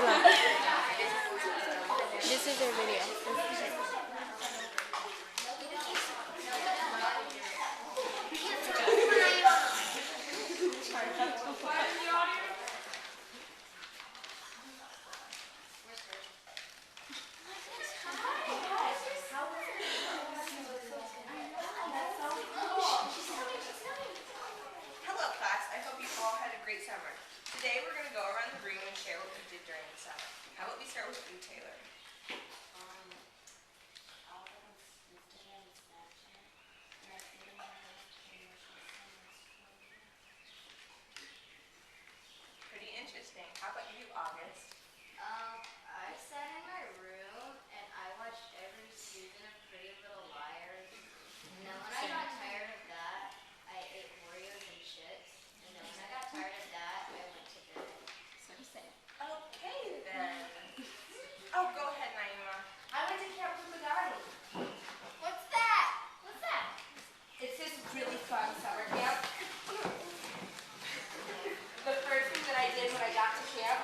This is your video. Hello class, I hope you all had a great summer. Today we're going to go around the room and share what we did during the summer. How about we start with you, Taylor? Pretty interesting. How about you, August? I sat in my room and I watched every season of Pretty Little Liars. And then when I got tired of that, I ate Oreos and chips. And then when I got tired of that, I went to bed. Okay then. Oh, go ahead, Naima. I went to Camp Pumagani. What's that? What's that? It's this really fun summer camp. The first thing that I did when I got to camp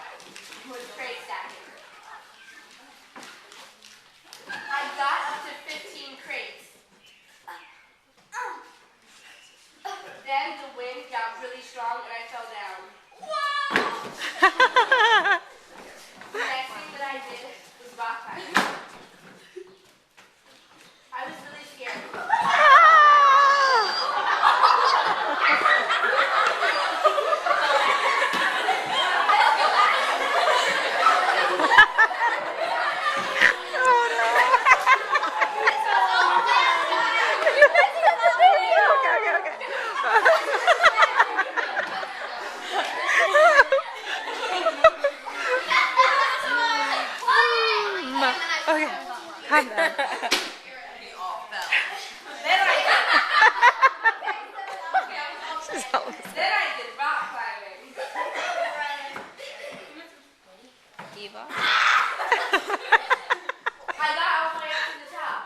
was crate stacking. I got up to 15 crates. Then the wind got really strong and I fell down. The next thing that I did was rock climbing. I was really scared. Okay. Calm down. We all fell. Then I did rock climbing. Eva. I got all the way up to the top.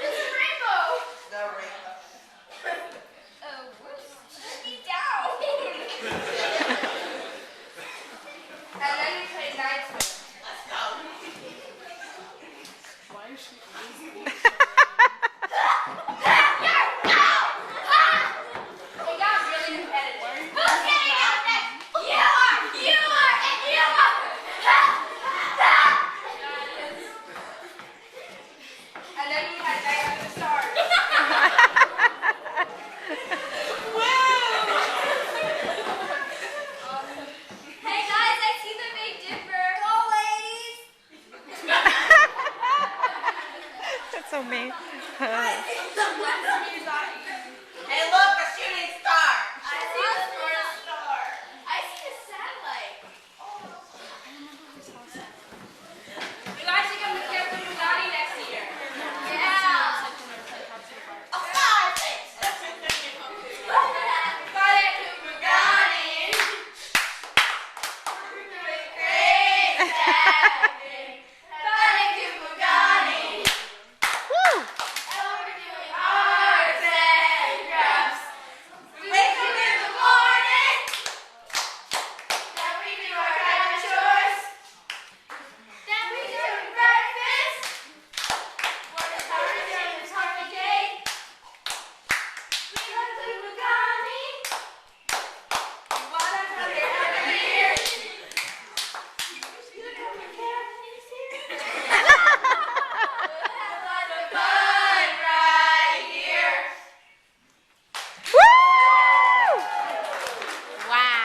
It's a rainbow. The rainbow. Oh, whoops. Let me down. And then we played night swim. Let's go. It got really competitive. And then we had Night of the Stars. Hey guys, I see the Big Dipper. Go ladies. That's so mean. Hey, look, a shooting star. I see a star. I see a satellite. You guys should come to Camp Pumagani next year. Yeah. A fire pit. Woo! Wake up in the morning. Breakfast.